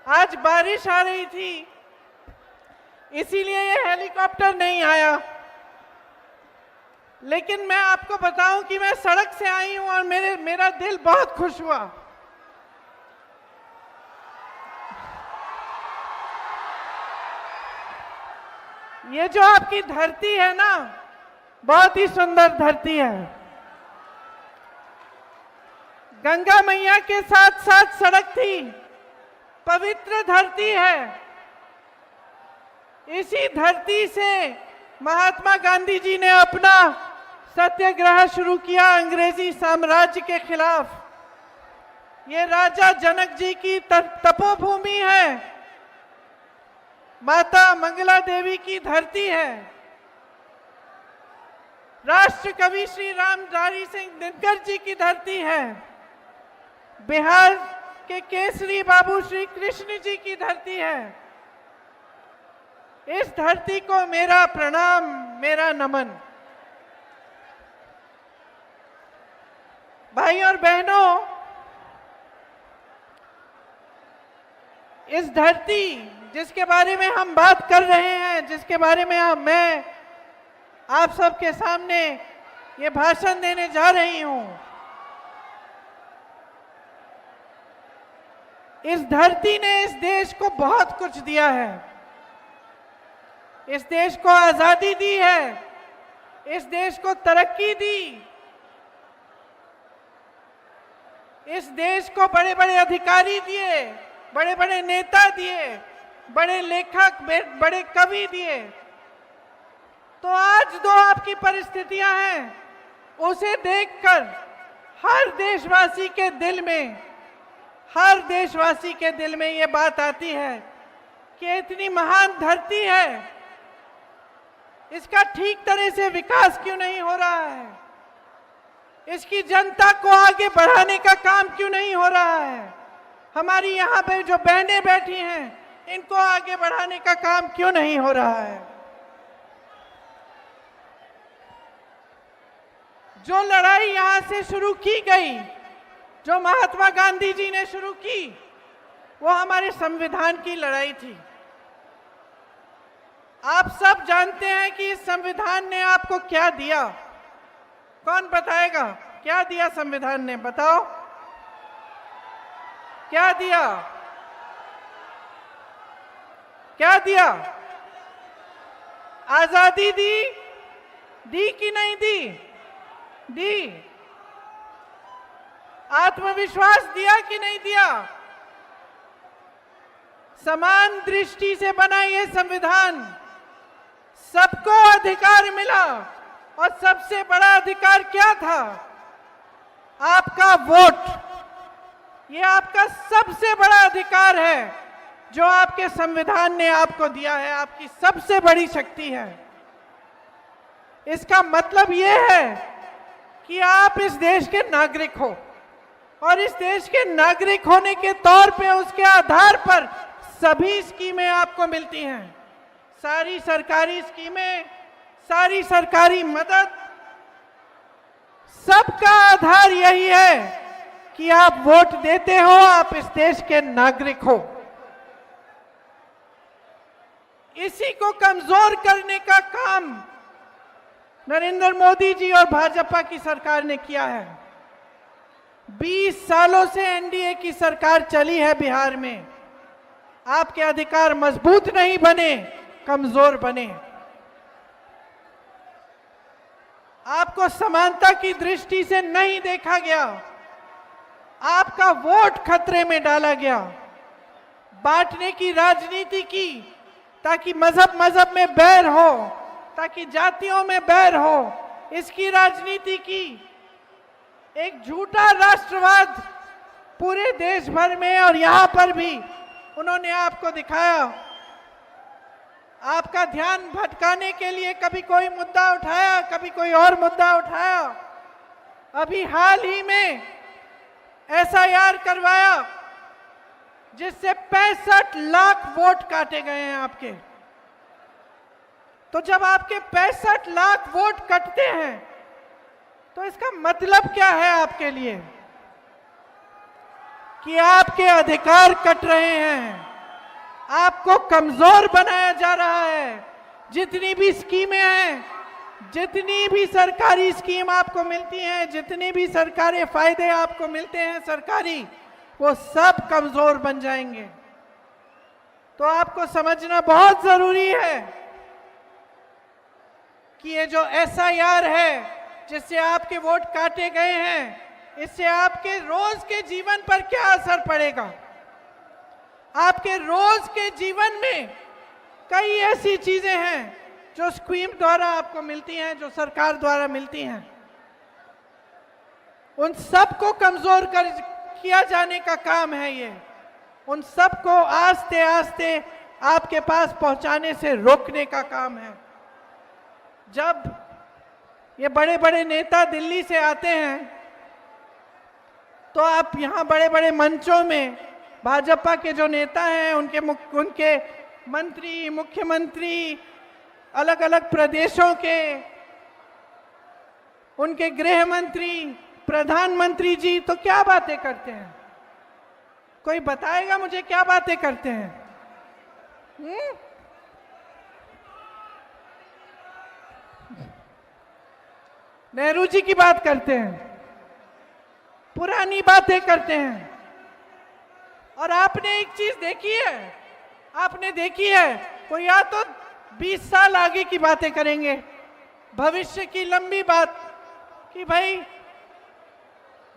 आज बारिश आ रही थी, इसीलिए ये हेलीकॉप्टर नहीं आया। लेकिन मैं आपको बताऊं कि मैं सड़क से आई हूं और मेरा दिल बहुत खुश हुआ। ये जो आपकी धरती है ना, बहुत ही सुंदर धरती है। गंगा मैया के साथ साथ सड़क थी, पवित्र धरती है। इसी धरती से महात्मा गांधी जी ने अपना सत्याग्रह शुरू किया अंग्रेजी साम्राज्य के खिलाफ। ये राजा जनक जी की तपोभूमि है, माता मंगला देवी की धरती है। राष्ट्र कवि श्री रामधारी सिंह दिनकर जी की धरती है। बिहार के केसरी बाबू श्री कृष्ण जी की धरती है। इस धरती को मेरा प्रणाम, मेरा नमन। भाई और बहनों, इस धरती जिसके बारे में हम बात कर रहे हैं, जिसके बारे में मैं आप सबके सामने ये भाषण देने जा रही हूं, इस धरती ने इस देश को बहुत कुछ दिया है। इस देश को आजादी दी है, इस देश को तरक्की दी, इस देश को बड़े बड़े अधिकारी दिए, बड़े बड़े नेता दिए, बड़े लेखक, बड़े कवि दिए। तो आज जो आपकी परिस्थितियां हैं, उसे देखकर हर देशवासी के दिल में ये बात आती है कि इतनी महान धरती है, इसका ठीक तरह से विकास क्यों नहीं हो रहा है? इसकी जनता को आगे बढ़ाने का काम क्यों नहीं हो रहा है? हमारी यहाँ पे जो बहनें बैठी हैं, इनको आगे बढ़ाने का काम क्यों नहीं हो रहा है? जो लड़ाई यहाँ से शुरू की गई, जो महात्मा गांधी जी ने शुरू की, वो हमारे संविधान की लड़ाई थी। आप सब जानते हैं कि इस संविधान ने आपको क्या दिया। कौन बताएगा क्या दिया संविधान ने? बताओ क्या दिया? क्या दिया? आजादी दी? दी कि नहीं दी? दी। आत्मविश्वास दिया कि नहीं दिया? समान दृष्टि से बना ये संविधान, सबको अधिकार मिला। और सबसे बड़ा अधिकार क्या था? आपका वोट। ये आपका सबसे बड़ा अधिकार है जो आपके संविधान ने आपको दिया है, आपकी सबसे बड़ी शक्ति है। इसका मतलब ये है कि आप इस देश के नागरिक हो, और इस देश के नागरिक होने के तौर पे उसके आधार पर सभी स्कीमें आपको मिलती हैं। सारी सरकारी स्कीमें, सारी सरकारी मदद, सबका आधार यही है कि आप वोट देते हो, आप इस देश के नागरिक हो। इसी को कमजोर करने का काम नरेंद्र मोदी जी और भाजपा की सरकार ने किया है। 20 सालों से एनडीए की सरकार चली है बिहार में। आपके अधिकार मजबूत नहीं बने, कमजोर बने। आपको समानता की दृष्टि से नहीं देखा गया, आपका वोट खतरे में डाला गया। बांटने की राजनीति की, ताकि मजहब में बैर हो, ताकि जातियों में बैर हो, इसकी राजनीति की। एक झूठा राष्ट्रवाद पूरे देश भर में और यहां पर भी उन्होंने आपको दिखाया। आपका ध्यान भटकाने के लिए कभी कोई मुद्दा उठाया, कभी कोई और मुद्दा उठाया। अभी हाल ही में एसआईआर करवाया, जिससे 65 लाख वोट काटे गए हैं आपके। तो जब आपके 65 लाख वोट कटते हैं, तो इसका मतलब क्या है आपके लिए? कि आपके अधिकार कट रहे हैं, आपको कमजोर बनाया जा रहा है। जितनी भी स्कीमें हैं, जितनी भी सरकारी स्कीम आपको मिलती हैं, जितने भी सरकारी फायदे आपको मिलते हैं सरकारी, वो सब कमजोर बन जाएंगे। तो आपको समझना बहुत जरूरी है कि ये जो SIR है जिससे आपके वोट काटे गए हैं, इससे आपके रोज के जीवन पर क्या असर पड़ेगा। आपके रोज के जीवन में कई ऐसी चीजें हैं जो स्कीम द्वारा आपको मिलती हैं, जो सरकार द्वारा मिलती हैं, उन सब को कमजोर किया जाने का काम है ये। उन सब को आस्ते आस्ते आपके पास पहुंचाने से रोकने का काम है। जब ये बड़े बड़े नेता दिल्ली से आते हैं तो आप यहाँ बड़े बड़े मंचों में भाजपा के जो नेता हैं, उनके मंत्री, मुख्यमंत्री, अलग अलग प्रदेशों के उनके गृह मंत्री, प्रधानमंत्री जी तो क्या बातें करते हैं? कोई बताएगा मुझे क्या बातें करते हैं? नेहरू जी की बात करते हैं, पुरानी बातें करते हैं। और आपने एक चीज देखी है, आपने देखी है, वो या तो 20 साल आगे की बातें करेंगे, भविष्य की लंबी बात कि भाई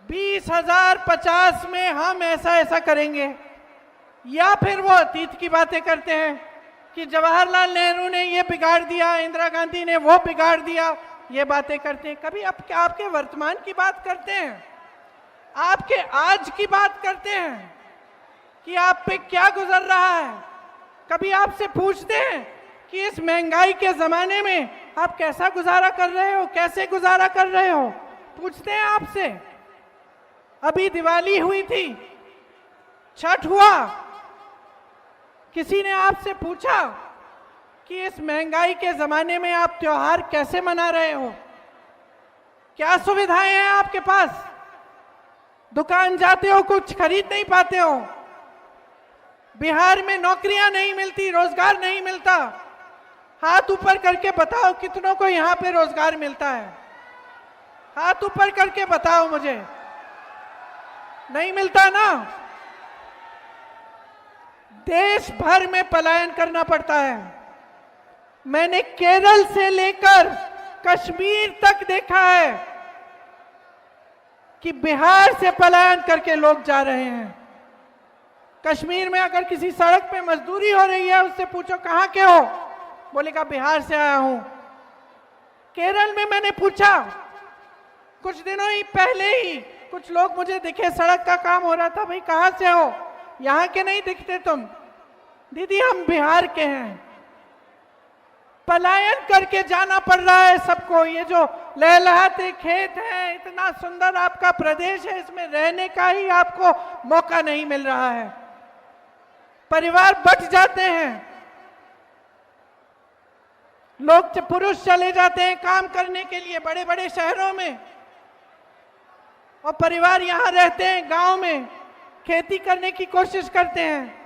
2050 में हम ऐसा ऐसा करेंगे, या फिर वो अतीत की बातें करते हैं कि जवाहरलाल नेहरू ने ये बिगाड़ दिया, इंदिरा गांधी ने वो बिगाड़ दिया, ये बातें करते हैं। कभी आपके वर्तमान की बात करते हैं, आपके आज की बात करते हैं कि आप पे क्या गुजर रहा है। कभी आपसे पूछते हैं कि इस महंगाई के जमाने में आप कैसा गुजारा कर रहे हो, कैसे गुजारा कर रहे हो, पूछते हैं आपसे। अभी दिवाली हुई थी, छठ हुआ, किसी ने आपसे पूछा कि इस महंगाई के जमाने में आप त्योहार कैसे मना रहे हो, क्या सुविधाएं हैं आपके पास? दुकान जाते हो कुछ खरीद नहीं पाते हो, बिहार में नौकरियां नहीं मिलती, रोजगार नहीं मिलता। हाथ ऊपर करके बताओ कितनों को यहां पे रोजगार मिलता है? हाथ ऊपर करके बताओ मुझे। नहीं मिलता ना? देश भर में पलायन करना पड़ता है। मैंने केरल से लेकर कश्मीर तक देखा है कि बिहार से पलायन करके लोग जा रहे हैं। कश्मीर में अगर किसी सड़क पे मजदूरी हो रही है, उससे पूछो कहां के हो, बोलेगा बिहार से आया हूं। केरल में मैंने पूछा, कुछ दिनों ही पहले ही कुछ लोग मुझे दिखे, सड़क का काम हो रहा था, भाई कहां से हो? यहां के नहीं दिखते तुम। दीदी हम बिहार के हैं। पलायन करके जाना पड़ रहा है सबको। ये जो लहलहाते खेत हैं, इतना सुंदर आपका प्रदेश है, इसमें रहने का ही आपको मौका नहीं मिल रहा है। परिवार बट जाते हैं, लोग पुरुष चले जाते हैं काम करने के लिए बड़े बड़े शहरों में, और परिवार यहां रहते हैं गांव में, खेती करने की कोशिश करते हैं।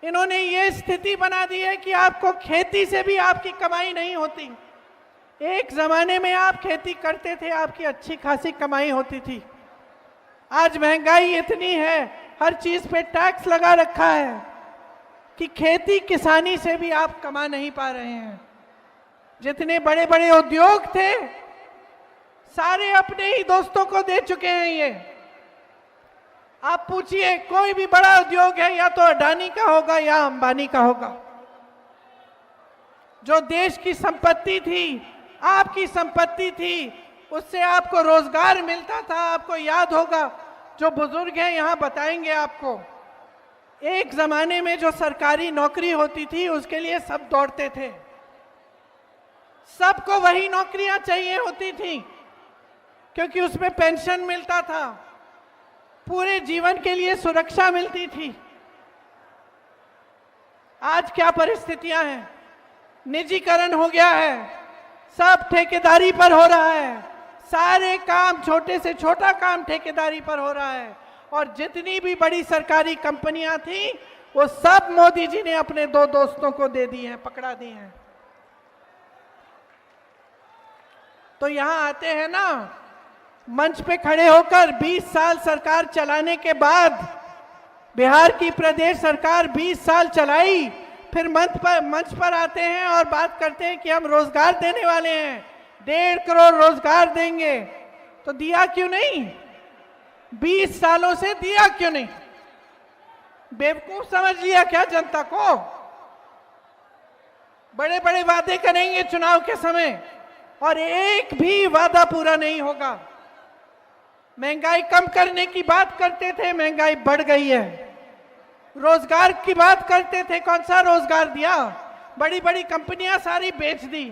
इन्होंने ये स्थिति बना दी है कि आपको खेती से भी आपकी कमाई नहीं होती। एक जमाने में आप खेती करते थे, आपकी अच्छी खासी कमाई होती थी। आज महंगाई इतनी है, हर चीज पे टैक्स लगा रखा है कि खेती किसानी से भी आप कमा नहीं पा रहे हैं। जितने बड़े बड़े उद्योग थे, सारे अपने ही दोस्तों को दे चुके हैं। ये आप पूछिए, कोई भी बड़ा उद्योग है या तो अडानी का होगा या अंबानी का होगा। जो देश की संपत्ति थी, आपकी संपत्ति थी, उससे आपको रोजगार मिलता था। आपको याद होगा, जो बुजुर्ग हैं यहां बताएंगे आपको, एक जमाने में जो सरकारी नौकरी होती थी उसके लिए सब दौड़ते थे। सबको वही नौकरियां चाहिए होती थी क्योंकि उसमें पेंशन मिलता था, पूरे जीवन के लिए सुरक्षा मिलती थी। आज क्या परिस्थितियां हैं? निजीकरण हो गया है, सब ठेकेदारी पर हो रहा है, सारे काम, छोटे से छोटा काम ठेकेदारी पर हो रहा है। और जितनी भी बड़ी सरकारी कंपनियां थी वो सब मोदी जी ने अपने 2 दोस्तों को दे दिए हैं, पकड़ा दिए हैं। तो यहां आते हैं ना, मंच पे खड़े होकर 20 साल सरकार चलाने के बाद, बिहार की प्रदेश सरकार 20 साल चलाई, फिर मंच पर आते हैं और बात करते हैं कि हम रोजगार देने वाले हैं, 1.5 करोड़ रोजगार देंगे। तो दिया क्यों नहीं? 20 सालों से दिया क्यों नहीं? बेवकूफ समझ लिया क्या जनता को? बड़े बड़े वादे करेंगे चुनाव के समय और एक भी वादा पूरा नहीं होगा। महंगाई कम करने की बात करते थे, महंगाई बढ़ गई है। रोजगार की बात करते थे, कौन सा रोजगार दिया? बड़ी बड़ी कंपनियां सारी बेच दी,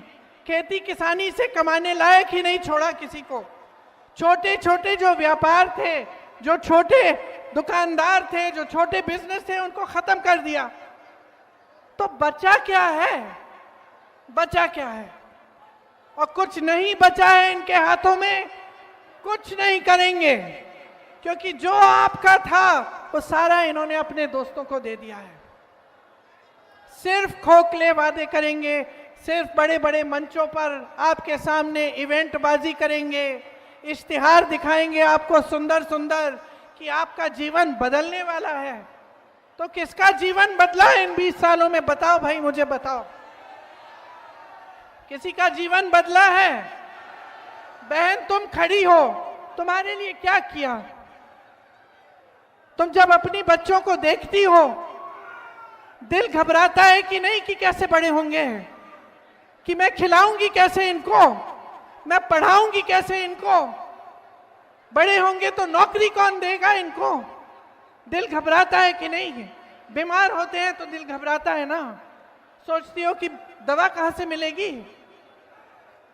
खेती किसानी से कमाने लायक ही नहीं छोड़ा किसी को। छोटे छोटे जो व्यापार थे, जो छोटे दुकानदार थे, जो छोटे बिजनेस थे, उनको खत्म कर दिया। तो बचा क्या है? बचा क्या है? और कुछ नहीं बचा है इनके हाथों में, कुछ नहीं करेंगे, क्योंकि जो आपका था वो सारा इन्होंने अपने दोस्तों को दे दिया है। सिर्फ खोखले वादे करेंगे, सिर्फ बड़े बड़े मंचों पर आपके सामने इवेंट बाजी करेंगे, इश्तिहार दिखाएंगे आपको सुंदर सुंदर कि आपका जीवन बदलने वाला है। तो किसका जीवन बदला है इन 20 सालों में? बताओ भाई, मुझे बताओ, किसी का जीवन बदला है? बहन तुम खड़ी हो, तुम्हारे लिए क्या किया? तुम जब अपनी बच्चों को देखती हो, दिल घबराता है कि नहीं कि कैसे बड़े होंगे, कि मैं खिलाऊंगी कैसे इनको, मैं पढ़ाऊंगी कैसे इनको, बड़े होंगे तो नौकरी कौन देगा इनको? दिल घबराता है कि नहीं? बीमार होते हैं तो दिल घबराता है ना, सोचती हो कि दवा कहां से मिलेगी,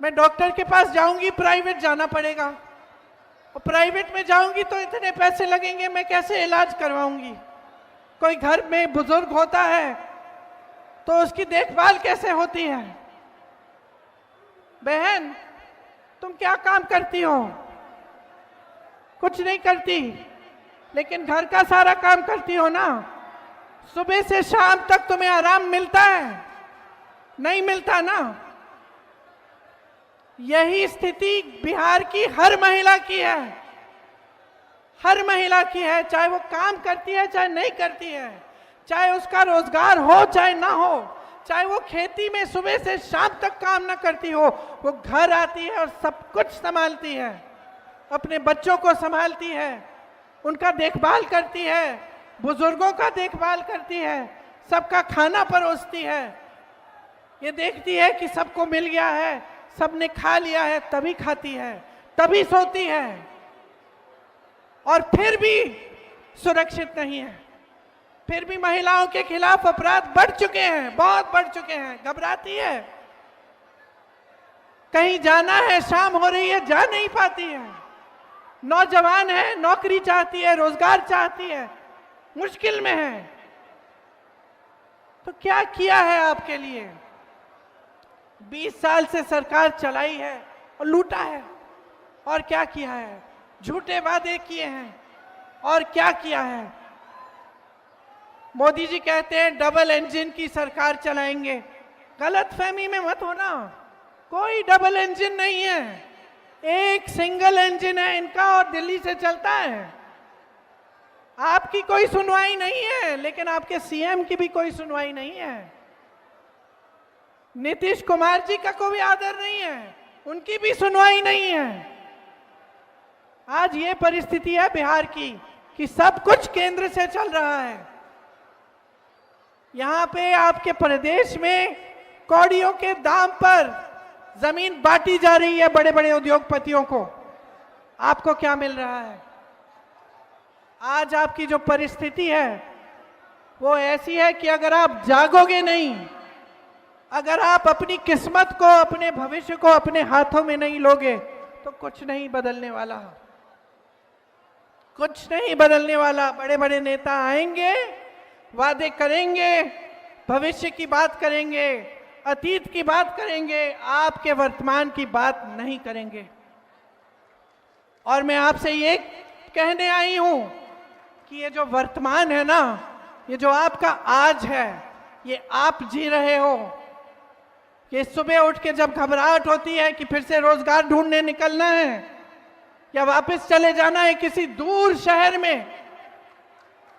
मैं डॉक्टर के पास जाऊंगी, प्राइवेट जाना पड़ेगा, और प्राइवेट में जाऊंगी तो इतने पैसे लगेंगे, मैं कैसे इलाज करवाऊंगी? कोई घर में बुजुर्ग होता है तो उसकी देखभाल कैसे होती है? बहन तुम क्या काम करती हो? कुछ नहीं करती, लेकिन घर का सारा काम करती हो ना। सुबह से शाम तक तुम्हें आराम मिलता है? नहीं मिलता ना। यही स्थिति बिहार की हर महिला की है, हर महिला की है, चाहे वो काम करती है चाहे नहीं करती है, चाहे उसका रोजगार हो चाहे ना हो, चाहे वो खेती में सुबह से शाम तक काम ना करती हो, वो घर आती है और सब कुछ संभालती है, अपने बच्चों को संभालती है, उनका देखभाल करती है, बुजुर्गों का देखभाल करती है, सबका खाना परोसती है, ये देखती है कि सबको मिल गया है, सबने खा लिया है, तभी खाती है, तभी सोती है। और फिर भी सुरक्षित नहीं है, फिर भी महिलाओं के खिलाफ अपराध बढ़ चुके हैं, बहुत बढ़ चुके हैं, घबराती है, कहीं जाना है, शाम हो रही है, जा नहीं पाती है, नौजवान है, नौकरी चाहती है, रोजगार चाहती है, मुश्किल में है। तो क्या किया है आपके लिए? 20 साल से सरकार चलाई है और लूटा है। और क्या किया है? झूठे वादे किए हैं। और क्या किया है? मोदी जी कहते हैं डबल इंजन की सरकार चलाएंगे। गलत फहमी में मत होना, कोई डबल इंजन नहीं है, एक सिंगल इंजन है इनका और दिल्ली से चलता है। आपकी कोई सुनवाई नहीं है, लेकिन आपके सीएम की भी कोई सुनवाई नहीं है। नीतीश कुमार जी का कोई आदर नहीं है, उनकी भी सुनवाई नहीं है। आज ये परिस्थिति है बिहार की कि सब कुछ केंद्र से चल रहा है। यहां पे आपके प्रदेश में कौड़ियों के दाम पर जमीन बांटी जा रही है बड़े बड़े उद्योगपतियों को। आपको क्या मिल रहा है? आज आपकी जो परिस्थिति है वो ऐसी है कि अगर आप जागोगे नहीं, अगर आप अपनी किस्मत को, अपने भविष्य को अपने हाथों में नहीं लोगे, तो कुछ नहीं बदलने वाला, कुछ नहीं बदलने वाला। बड़े बड़े नेता आएंगे, वादे करेंगे, भविष्य की बात करेंगे, अतीत की बात करेंगे, आपके वर्तमान की बात नहीं करेंगे। और मैं आपसे ये कहने आई हूं कि ये जो वर्तमान है ना, ये जो आपका आज है, ये आप जी रहे हो। कि सुबह उठ के जब घबराहट होती है कि फिर से रोजगार ढूंढने निकलना है या वापस चले जाना है किसी दूर शहर में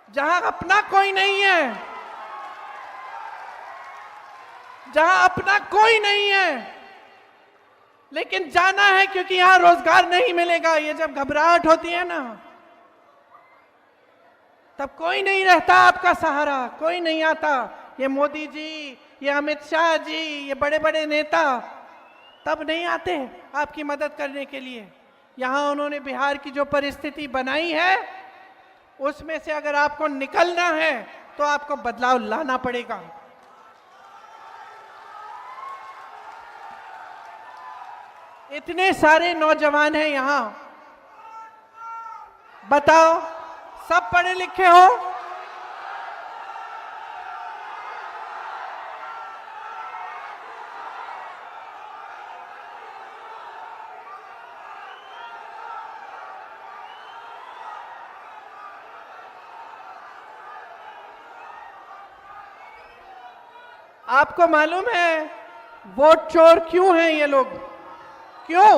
जहां अपना कोई नहीं है, जहां अपना कोई नहीं है, लेकिन जाना है क्योंकि यहां रोजगार नहीं मिलेगा। ये जब घबराहट होती है ना, तब कोई नहीं रहता आपका सहारा, कोई नहीं आता। ये मोदी जी, ये अमित शाह जी, ये बड़े बड़े नेता तब नहीं आते आपकी मदद करने के लिए। यहां उन्होंने बिहार की जो परिस्थिति बनाई है, उसमें से अगर आपको निकलना है तो आपको बदलाव लाना पड़ेगा। इतने सारे नौजवान हैं यहां, बताओ सब पढ़े लिखे हो? आपको मालूम है वोट चोर क्यों हैं ये लोग? क्यों?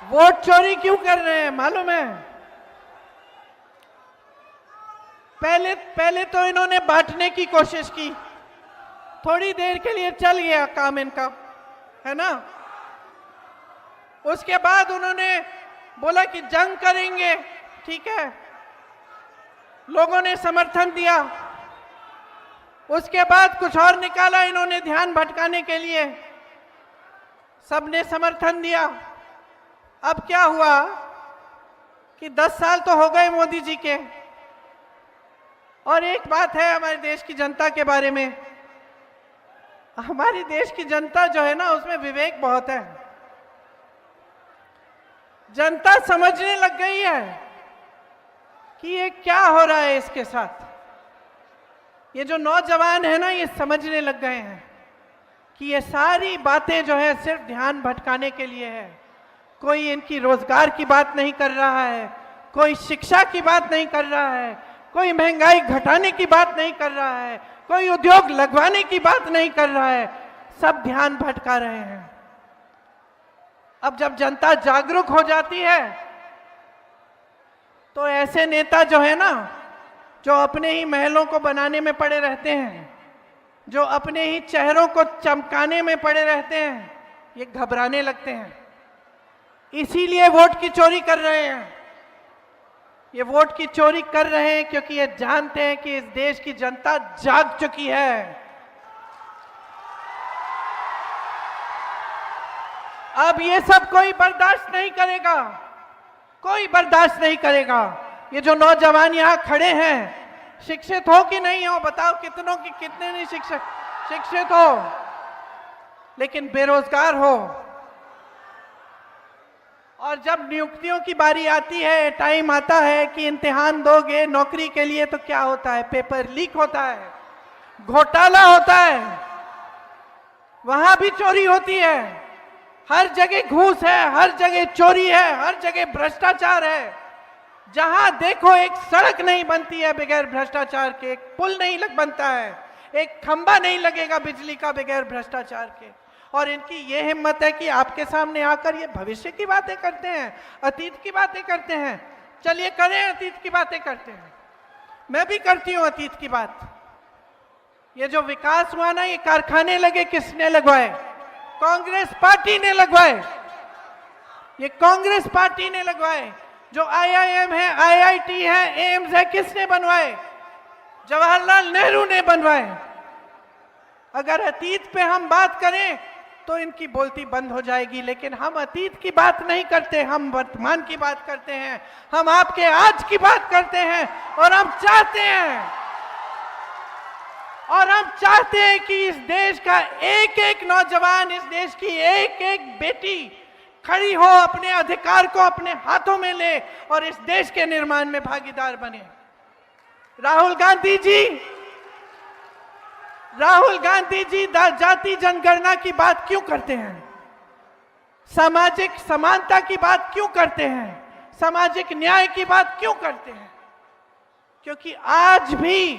वोट चोरी क्यों कर रहे हैं मालूम है? पहले तो इन्होंने बांटने की कोशिश की, थोड़ी देर के लिए चल गया काम इनका, है ना। उसके बाद उन्होंने बोला कि जंग करेंगे, ठीक है, लोगों ने समर्थन दिया। उसके बाद कुछ और निकाला इन्होंने ध्यान भटकाने के लिए, सबने समर्थन दिया। अब क्या हुआ कि 10 साल तो हो गए मोदी जी के। और एक बात है हमारे देश की जनता के बारे में, हमारी देश की जनता जो है ना, उसमें विवेक बहुत है। जनता समझने लग गई है कि ये क्या हो रहा है इसके साथ। ये जो नौजवान है ना, ये समझने लग गए हैं कि ये सारी बातें जो है सिर्फ ध्यान भटकाने के लिए है। कोई इनकी रोजगार की बात नहीं कर रहा है, कोई शिक्षा की बात नहीं कर रहा है, कोई महंगाई घटाने की बात नहीं कर रहा है, कोई उद्योग लगवाने की बात नहीं कर रहा है, सब ध्यान भटका रहे हैं। अब जब जनता जागरूक हो जाती है तो ऐसे नेता जो है ना, जो अपने ही महलों को बनाने में पड़े रहते हैं, जो अपने ही चेहरों को चमकाने में पड़े रहते हैं, ये घबराने लगते हैं। इसीलिए वोट की चोरी कर रहे हैं। ये वोट की चोरी कर रहे हैं क्योंकि ये जानते हैं कि इस देश की जनता जाग चुकी है। अब ये सब कोई बर्दाश्त नहीं करेगा, कोई बर्दाश्त नहीं करेगा। ये जो नौजवान यहाँ खड़े हैं, शिक्षित हो कि नहीं हो, बताओ कितनों की कितने नहीं शिक्षित हो, लेकिन बेरोजगार हो। और जब नियुक्तियों की बारी आती है, टाइम आता है कि इम्तिहान दोगे नौकरी के लिए, तो क्या होता है? पेपर लीक होता है, घोटाला होता है, वहां भी चोरी होती है। हर जगह घूस है, हर जगह चोरी है, हर जगह भ्रष्टाचार है। जहां देखो एक सड़क नहीं बनती है बगैर भ्रष्टाचार के, एक पुल नहीं बनता है, एक खंबा नहीं लगेगा बिजली का बगैर भ्रष्टाचार के। और इनकी ये हिम्मत है कि आपके सामने आकर ये भविष्य की बातें करते हैं, अतीत की बातें करते हैं। चलिए करें, अतीत की बातें करते हैं। मैं भी करती हूं अतीत की बात। ये जो विकास हुआ ना, ये कारखाने लगे, किसने लगवाए? कांग्रेस पार्टी ने लगवाए। ये कांग्रेस पार्टी ने लगवाए। जो IIM है, IIT है, एम्स है, किसने बनवाए? जवाहरलाल नेहरू ने बनवाए। अगर अतीत पे हम बात करें तो इनकी बोलती बंद हो जाएगी, लेकिन हम अतीत की बात नहीं करते, हम वर्तमान की बात करते हैं, हम आपके आज की बात करते हैं। और हम चाहते हैं कि इस देश का एक एक नौजवान, इस देश की एक एक बेटी खड़ी हो, अपने अधिकार को अपने हाथों में ले और इस देश के निर्माण में भागीदार बने। राहुल गांधी जी जाति जनगणना की बात क्यों करते हैं? सामाजिक समानता की बात क्यों करते हैं? सामाजिक न्याय की बात क्यों करते हैं? क्योंकि आज भी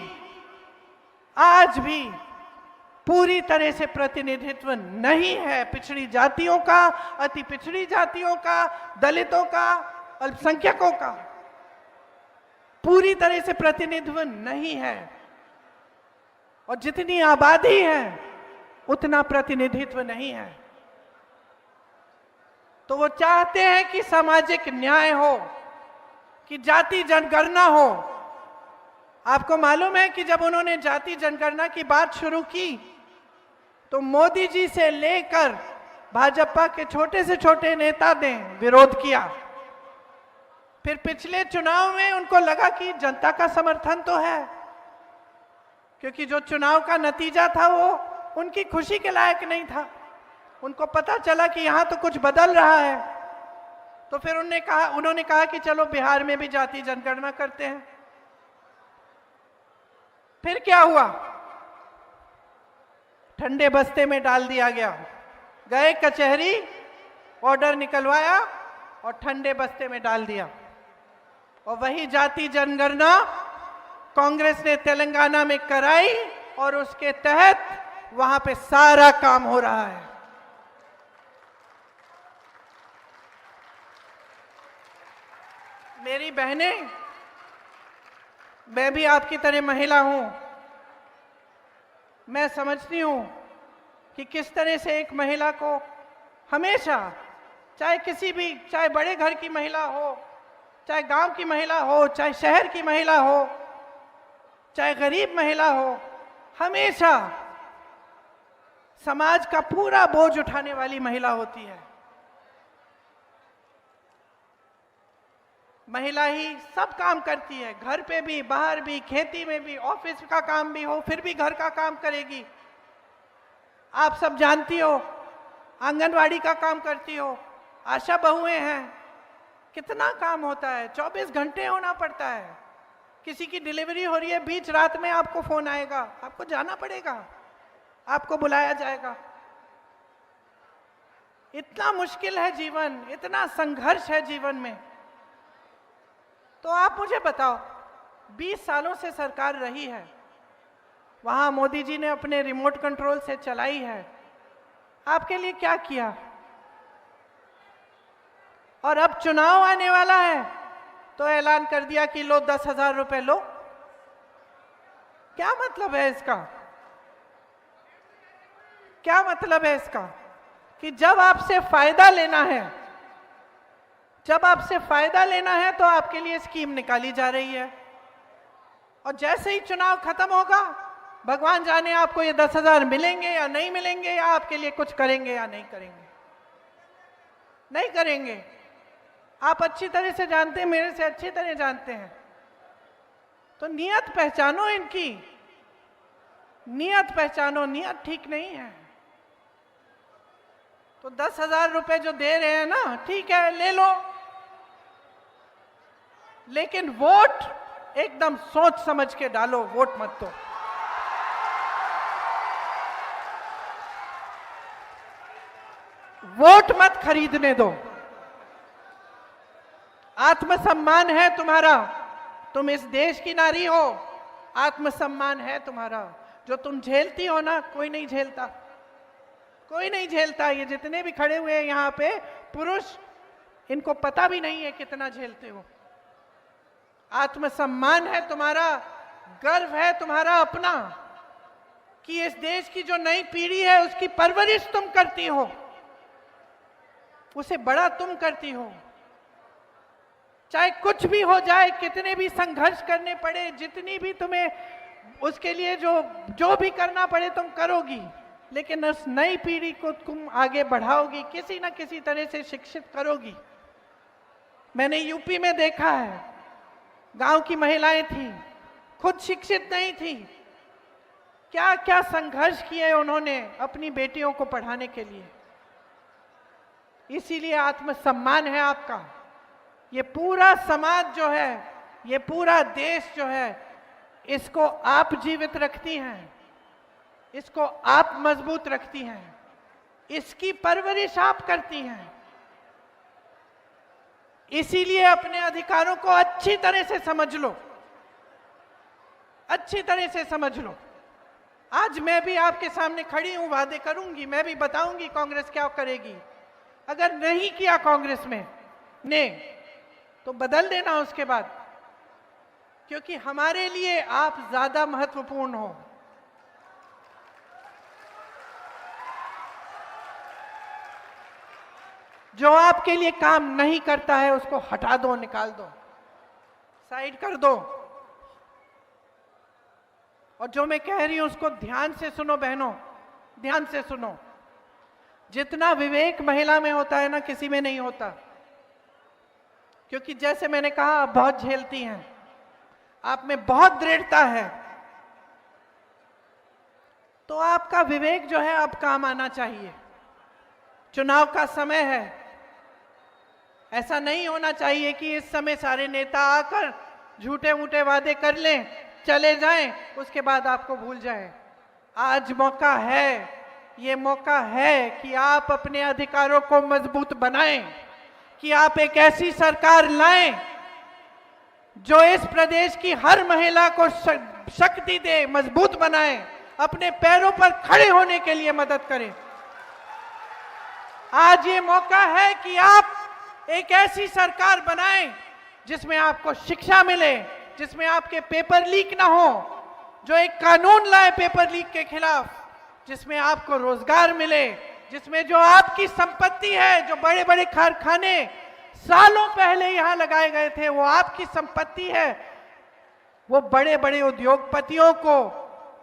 पूरी तरह से प्रतिनिधित्व नहीं है पिछड़ी जातियों का, अति पिछड़ी जातियों का, दलितों का, अल्पसंख्यकों का। पूरी तरह से प्रतिनिधित्व नहीं है। और जितनी आबादी है उतना प्रतिनिधित्व नहीं है। तो वो चाहते हैं कि सामाजिक न्याय हो, कि जाति जनगणना हो। आपको मालूम है कि जब उन्होंने जाति जनगणना की बात शुरू की तो मोदी जी से लेकर भाजपा के छोटे से छोटे नेता ने विरोध किया। फिर पिछले चुनाव में उनको लगा कि जनता का समर्थन तो है, क्योंकि जो चुनाव का नतीजा था वो उनकी खुशी के लायक नहीं था। उनको पता चला कि यहां तो कुछ बदल रहा है। तो फिर उन्होंने कहा कि चलो बिहार में भी जाति जनगणना करते हैं। फिर क्या हुआ? ठंडे बस्ते में डाल दिया गया। गए कचहरी, ऑर्डर निकलवाया और ठंडे बस्ते में डाल दिया। और वही जाति जनगणना कांग्रेस ने तेलंगाना में कराई और उसके तहत वहां पे सारा काम हो रहा है। मेरी बहनें, मैं भी आपकी तरह महिला हूं। मैं समझती हूं कि किस तरह से एक महिला को हमेशा, चाहे बड़े घर की महिला हो, चाहे गांव की महिला हो, चाहे शहर की महिला हो, चाहे गरीब महिला हो, हमेशा समाज का पूरा बोझ उठाने वाली महिला होती है। महिला ही सब काम करती है, घर पे भी, बाहर भी, खेती में भी, ऑफिस का काम भी हो फिर भी घर का काम करेगी। आप सब जानती हो, आंगनवाड़ी का काम करती हो, आशा बहुएं हैं, कितना काम होता है, 24 घंटे होना पड़ता है। किसी की डिलीवरी हो रही है, बीच रात में आपको फोन आएगा, आपको जाना पड़ेगा, आपको बुलाया जाएगा। इतना मुश्किल है जीवन, इतना संघर्ष है जीवन में। तो आप मुझे बताओ, 20 सालों से सरकार रही है, वहां मोदी जी ने अपने रिमोट कंट्रोल से चलाई है, आपके लिए क्या किया? और अब चुनाव आने वाला है तो ऐलान कर दिया कि लो 10,000 रुपए लो। क्या मतलब है इसका? क्या मतलब है इसका? कि जब आपसे फायदा लेना है, तो आपके लिए स्कीम निकाली जा रही है, और जैसे ही चुनाव खत्म होगा, भगवान जाने आपको ये 10,000 मिलेंगे या नहीं मिलेंगे, या आपके लिए कुछ करेंगे या नहीं करेंगे। नहीं करेंगे। आप अच्छी तरह से जानते हैं, मेरे से अच्छी तरह जानते हैं। तो नियत पहचानो, इनकी नियत पहचानो, नियत ठीक नहीं है। तो 10,000 रुपए जो दे रहे हैं ना, ठीक है, ले लो, लेकिन वोट एकदम सोच समझ के डालो, वोट मत दो। वोट मत खरीदने दो। आत्मसम्मान है तुम्हारा, तुम इस देश की नारी हो, आत्मसम्मान है तुम्हारा। जो तुम झेलती हो ना, कोई नहीं झेलता, कोई नहीं झेलता। ये जितने भी खड़े हुए हैं यहाँ पे पुरुष, इनको पता भी नहीं है कितना झेलते हो। आत्मसम्मान है तुम्हारा, गर्व है तुम्हारा अपना, कि इस देश की जो नई पीढ़ी है उसकी परवरिश तुम करती हो, उसे बड़ा तुम करती हो। चाहे कुछ भी हो जाए, कितने भी संघर्ष करने पड़े, जितनी भी तुम्हें उसके लिए जो भी करना पड़े तुम करोगी, लेकिन उस नई पीढ़ी को तुम आगे बढ़ाओगी, किसी ना किसी तरह से शिक्षित करोगी। मैंने यूपी में देखा है, गांव की महिलाएं थी, खुद शिक्षित नहीं थी, क्या क्या संघर्ष किए उन्होंने अपनी बेटियों को पढ़ाने के लिए। इसीलिए आत्मसम्मान है आपका। ये पूरा समाज जो है, ये पूरा देश जो है, इसको आप जीवित रखती हैं, इसको आप मजबूत रखती हैं, इसकी परवरिश आप करती हैं। इसीलिए अपने अधिकारों को अच्छी तरह से समझ लो, अच्छी तरह से समझ लो। आज मैं भी आपके सामने खड़ी हूं, वादे करूंगी, मैं भी बताऊंगी कांग्रेस क्या करेगी। अगर नहीं किया कांग्रेस में ने तो बदल देना उसके बाद, क्योंकि हमारे लिए आप ज्यादा महत्वपूर्ण हो। जो आपके लिए काम नहीं करता है उसको हटा दो, निकाल दो, साइड कर दो। और जो मैं कह रही हूं उसको ध्यान से सुनो बहनों, ध्यान से सुनो। जितना विवेक महिला में होता है ना, किसी में नहीं होता। क्योंकि जैसे मैंने कहा, आप बहुत झेलती हैं, आप में बहुत दृढ़ता है, तो आपका विवेक जो है अब काम आना चाहिए। चुनाव का समय है, ऐसा नहीं होना चाहिए कि इस समय सारे नेता आकर झूठे मूठे वादे कर लें, चले जाएं, उसके बाद आपको भूल जाएं। आज मौका है, ये मौका है कि आप अपने अधिकारों को मजबूत बनाएं, कि आप एक ऐसी सरकार लाएं जो इस प्रदेश की हर महिला को शक्ति दे, मजबूत बनाए, अपने पैरों पर खड़े होने के लिए मदद करें। आज ये मौका है कि आप एक ऐसी सरकार बनाएं जिसमें आपको शिक्षा मिले, जिसमें आपके पेपर लीक ना हो, जो एक कानून लाए पेपर लीक के खिलाफ, जिसमें आपको रोजगार मिले, जिसमें जो आपकी संपत्ति है, जो बड़े बड़े कारखाने सालों पहले यहां लगाए गए थे, वो आपकी संपत्ति है। वो बड़े बड़े उद्योगपतियों को,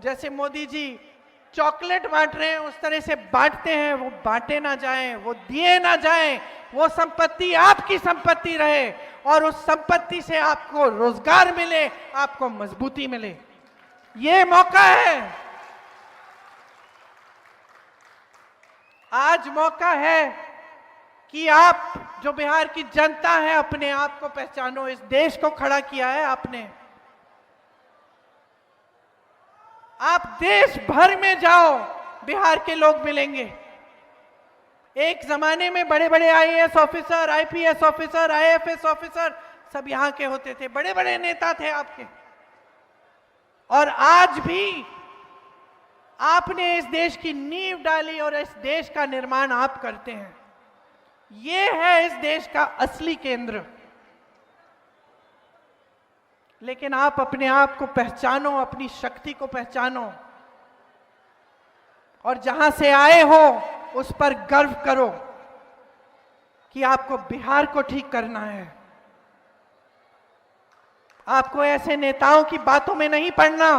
जैसे मोदी जी चॉकलेट बांट रहे हैं, उस तरह से बांटते हैं, वो बांटे ना जाएं, वो दिए ना जाएं। वो संपत्ति आपकी संपत्ति रहे और उस संपत्ति से आपको रोजगार मिले, आपको मजबूती मिले। ये मौका है, आज मौका है कि आप, जो बिहार की जनता है, अपने आप को पहचानो। इस देश को खड़ा किया है आपने। आप देश भर में जाओ, बिहार के लोग मिलेंगे। एक जमाने में बड़े बड़े IAS officer, IPS officer, IFS officer सब यहां के होते थे, बड़े बड़े नेता थे आपके। और आज भी आपने इस देश की नींव डाली और इस देश का निर्माण आप करते हैं। ये है इस देश का असली केंद्र। लेकिन आप अपने आप को पहचानो, अपनी शक्ति को पहचानो, और जहां से आए हो उस पर गर्व करो कि आपको बिहार को ठीक करना है। आपको ऐसे नेताओं की बातों में नहीं पड़ना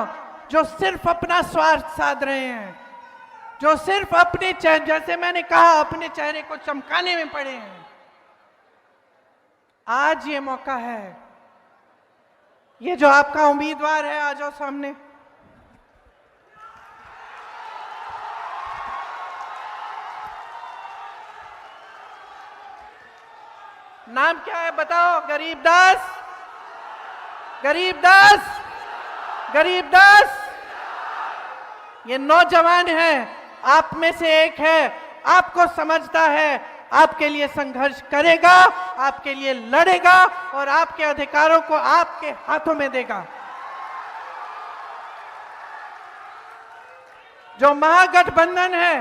जो सिर्फ अपना स्वार्थ साध रहे हैं, जो सिर्फ अपने जैसे मैंने कहा, अपने चेहरे को चमकाने में पड़े हैं। आज ये मौका है। ये जो आपका उम्मीदवार है, आ जाओ सामने। नाम क्या है बताओ? गरीबदास, गरीबदास, गरीबदास। ये नौजवान है, आप में से एक है, आपको समझता है, आपके लिए संघर्ष करेगा, आपके लिए लड़ेगा और आपके अधिकारों को आपके हाथों में देगा। जो महागठबंधन है,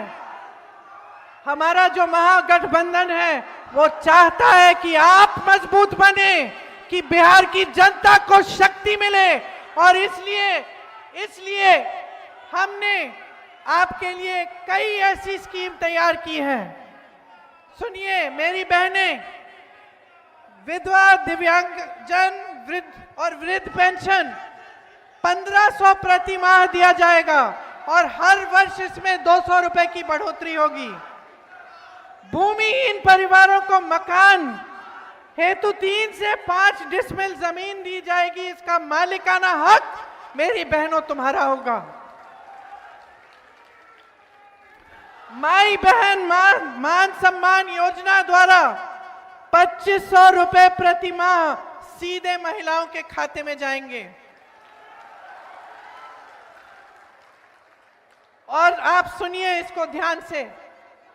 हमारा जो महागठबंधन है, वो चाहता है कि आप मजबूत बने, कि बिहार की जनता को शक्ति मिले। और इसलिए हमने आपके लिए कई ऐसी स्कीम तैयार की हैं। सुनिए मेरी बहनें, विधवा, दिव्यांगजन, वृद्ध और वृद्ध पेंशन 1500 प्रति माह दिया जाएगा और हर वर्ष इसमें 200 रुपए की बढ़ोतरी होगी। भूमिहीन परिवारों को मकान हेतु 3 से 5 डिसमिल जमीन दी जाएगी। इसका मालिकाना हक मेरी बहनों तुम्हारा होगा। माई बहन मान सम्मान योजना द्वारा 2500 रुपए प्रति माह सीधे महिलाओं के खाते में जाएंगे। और आप सुनिए इसको ध्यान से,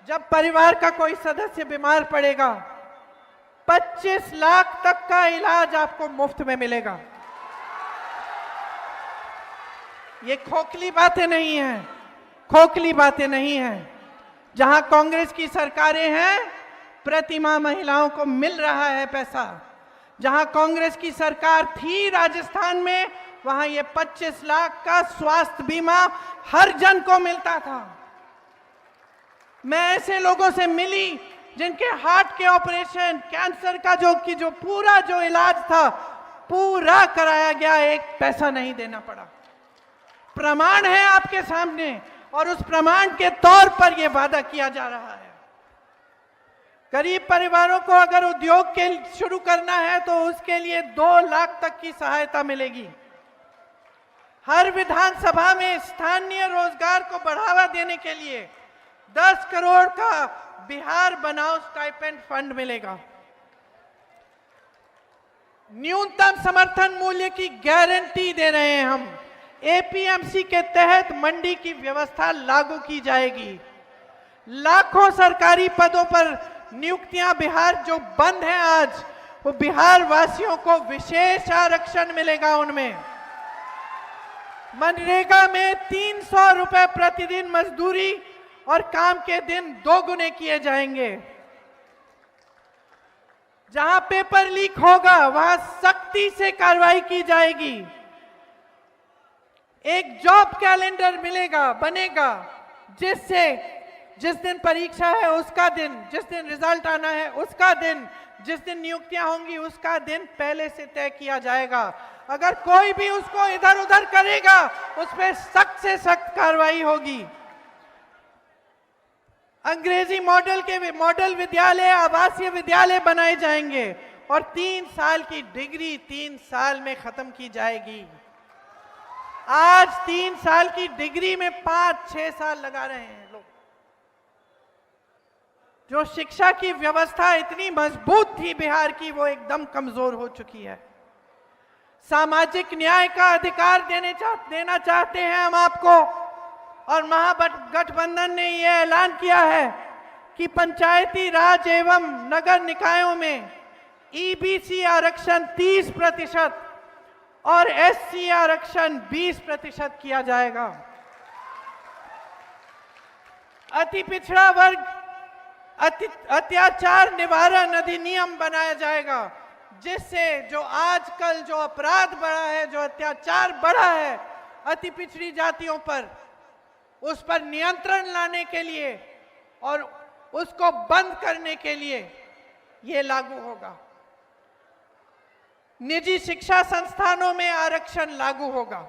जब परिवार का कोई सदस्य बीमार पड़ेगा, 25 लाख तक का इलाज आपको मुफ्त में मिलेगा। ये खोखली बातें नहीं हैं, खोखली बातें नहीं हैं। जहां कांग्रेस की सरकारें हैं, प्रतिमाह महिलाओं को मिल रहा है पैसा। जहां कांग्रेस की सरकार थी राजस्थान में, वहां ये 25 लाख का स्वास्थ्य बीमा हर जन को मिलता था। मैं ऐसे लोगों से मिली जिनके हार्ट के ऑपरेशन, कैंसर का जो पूरा जो इलाज था, पूरा कराया गया, एक पैसा नहीं देना पड़ा। प्रमाण है आपके सामने, और उस प्रमाण के तौर पर यह वादा किया जा रहा है। गरीब परिवारों को अगर उद्योग के शुरू करना है तो उसके लिए 2 लाख तक की सहायता मिलेगी। हर विधानसभा में स्थानीय रोजगार को बढ़ावा देने के लिए 10 करोड़ का बिहार बनाओ स्टाइपेंड फंड मिलेगा। न्यूनतम समर्थन मूल्य की गारंटी दे रहे हैं हम। एपीएमसी के तहत मंडी की व्यवस्था लागू की जाएगी। लाखों सरकारी पदों पर नियुक्तियां बिहार जो बंद हैं आज, वो बिहार वासियों को विशेष आरक्षण मिलेगा उनमें। मनरेगा में 300 रुपए प्रतिदिन मजदूरी और काम के दिन 2 गुने किए जाएंगे। जहां पेपर लीक होगा वहां सख्ती से कार्रवाई की जाएगी। एक जॉब कैलेंडर बनेगा, जिससे जिस दिन परीक्षा है उसका दिन, जिस दिन रिजल्ट आना है उसका दिन, जिस दिन नियुक्तियां होंगी उसका दिन पहले से तय किया जाएगा। अगर कोई भी उसको इधर उधर करेगा, उस पर सख्त से सख्त कार्रवाई होगी। अंग्रेजी मॉडल विद्यालय, आवासीय विद्यालय बनाए जाएंगे और 3 साल की डिग्री 3 साल में खत्म की जाएगी। आज 3 साल की डिग्री में 5-6 साल लगा रहे हैं लोग। जो शिक्षा की व्यवस्था इतनी मजबूत थी बिहार की, वो एकदम कमजोर हो चुकी है। सामाजिक न्याय का अधिकार देना चाहते हैं हम आपको, और महागठबंधन ने यह ऐलान किया है कि पंचायती राज एवं नगर निकायों में ईबीसी आरक्षण 30% और एससी आरक्षण 20% किया जाएगा। अति पिछड़ा वर्ग अत्याचार निवारण अधिनियम बनाया जाएगा, जिससे जो आजकल जो अपराध बढ़ा है, जो अत्याचार बढ़ा है अति पिछड़ी जातियों पर, उस पर नियंत्रण लाने के लिए और उसको बंद करने के लिए ये लागू होगा। निजी शिक्षा संस्थानों में आरक्षण लागू होगा।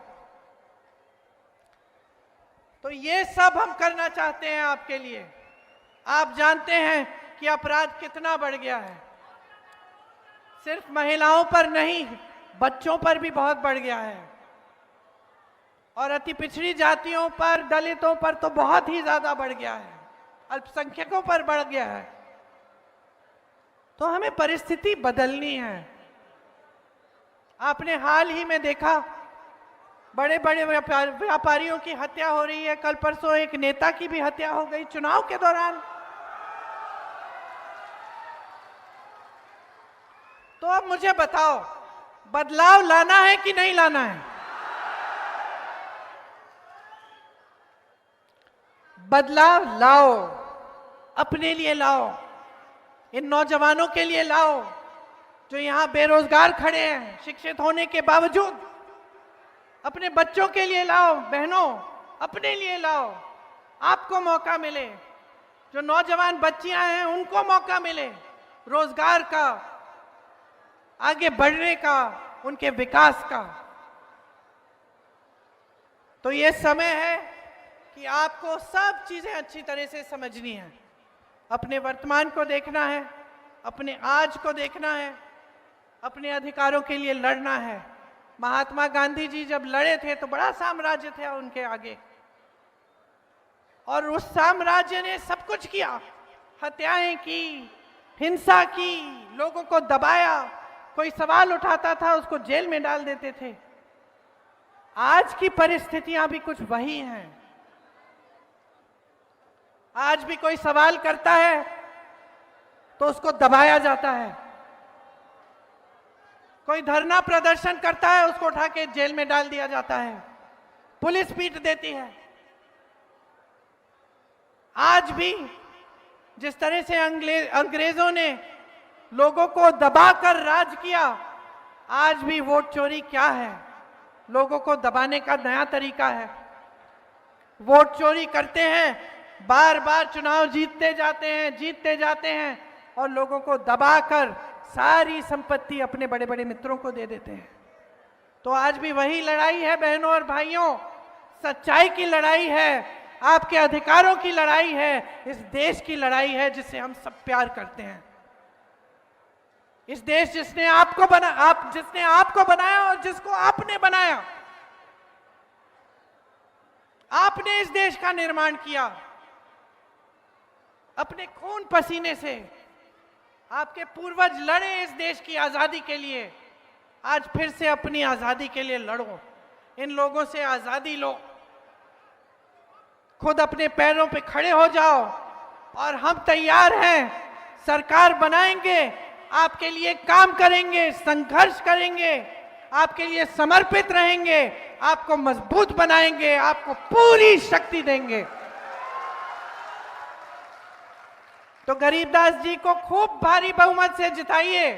तो ये सब हम करना चाहते हैं आपके लिए। आप जानते हैं कि अपराध कितना बढ़ गया है। सिर्फ महिलाओं पर नहीं, बच्चों पर भी बहुत बढ़ गया है, और अति पिछड़ी जातियों पर, दलितों पर तो बहुत ही ज्यादा बढ़ गया है, अल्पसंख्यकों पर बढ़ गया है। तो हमें परिस्थिति बदलनी है। आपने हाल ही में देखा, बड़े बड़े व्यापारियों की हत्या हो रही है। कल परसों एक नेता की भी हत्या हो गई चुनाव के दौरान। तो अब मुझे बताओ, बदलाव लाना है कि नहीं लाना है? बदलाव लाओ, अपने लिए लाओ, इन नौजवानों के लिए लाओ जो यहां बेरोजगार खड़े हैं शिक्षित होने के बावजूद। अपने बच्चों के लिए लाओ, बहनों अपने लिए लाओ, आपको मौका मिले। जो नौजवान बच्चियां हैं उनको मौका मिले रोजगार का, आगे बढ़ने का, उनके विकास का। तो ये समय है कि आपको सब चीजें अच्छी तरह से समझनी है। अपने वर्तमान को देखना है, अपने आज को देखना है, अपने अधिकारों के लिए लड़ना है। महात्मा गांधी जी जब लड़े थे तो बड़ा साम्राज्य था उनके आगे, और उस साम्राज्य ने सब कुछ किया, हत्याएं की, हिंसा की, लोगों को दबाया, कोई सवाल उठाता था उसको जेल में डाल देते थे। आज की परिस्थितियां भी कुछ वही हैं। आज भी कोई सवाल करता है तो उसको दबाया जाता है, कोई धरना प्रदर्शन करता है उसको उठा के जेल में डाल दिया जाता है, पुलिस पीट देती है। आज भी जिस तरह से अंग्रेजों ने लोगों को दबाकर राज किया, आज भी वोट चोरी क्या है? लोगों को दबाने का नया तरीका है। वोट चोरी करते हैं, बार बार चुनाव जीतते जाते हैं और लोगों को दबाकर सारी संपत्ति अपने बड़े बड़े मित्रों को दे देते हैं। तो आज भी वही लड़ाई है बहनों और भाइयों, सच्चाई की लड़ाई है, आपके अधिकारों की लड़ाई है, इस देश की लड़ाई है जिसे हम सब प्यार करते हैं। इस देश जिसने आपको बनाया और जिसको आपने बनाया। आपने इस देश का निर्माण किया अपने खून पसीने से। आपके पूर्वज लड़े इस देश की आजादी के लिए, आज फिर से अपनी आजादी के लिए लड़ो, इन लोगों से आजादी लो, खुद अपने पैरों पे खड़े हो जाओ। और हम तैयार हैं, सरकार बनाएंगे, आपके लिए काम करेंगे, संघर्ष करेंगे, आपके लिए समर्पित रहेंगे, आपको मजबूत बनाएंगे, आपको पूरी शक्ति देंगे। तो गरीबदास जी को खूब भारी बहुमत से जिताइए,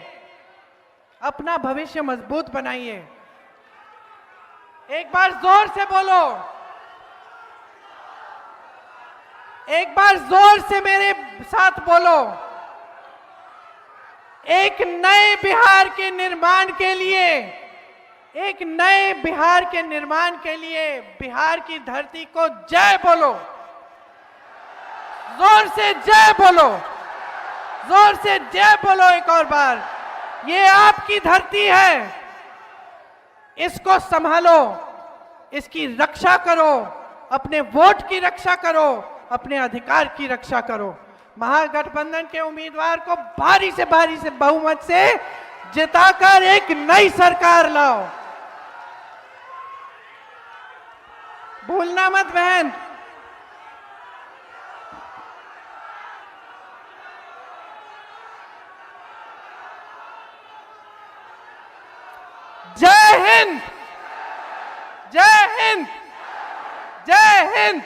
अपना भविष्य मजबूत बनाइए। एक बार जोर से बोलो, एक बार जोर से मेरे साथ बोलो। एक नए बिहार के निर्माण के लिए, एक नए बिहार के निर्माण के लिए बिहार की धरती को जय बोलो, जोर से जय बोलो, जोर से जय बोलो एक और बार। ये आपकी धरती है, इसको संभालो, इसकी रक्षा करो, अपने वोट की रक्षा करो, अपने अधिकार की रक्षा करो। महागठबंधन के उम्मीदवार को भारी से बहुमत से जिताकर एक नई सरकार लाओ। भूलना मत बहन। जय हिंद, जय हिंद, जय हिंद।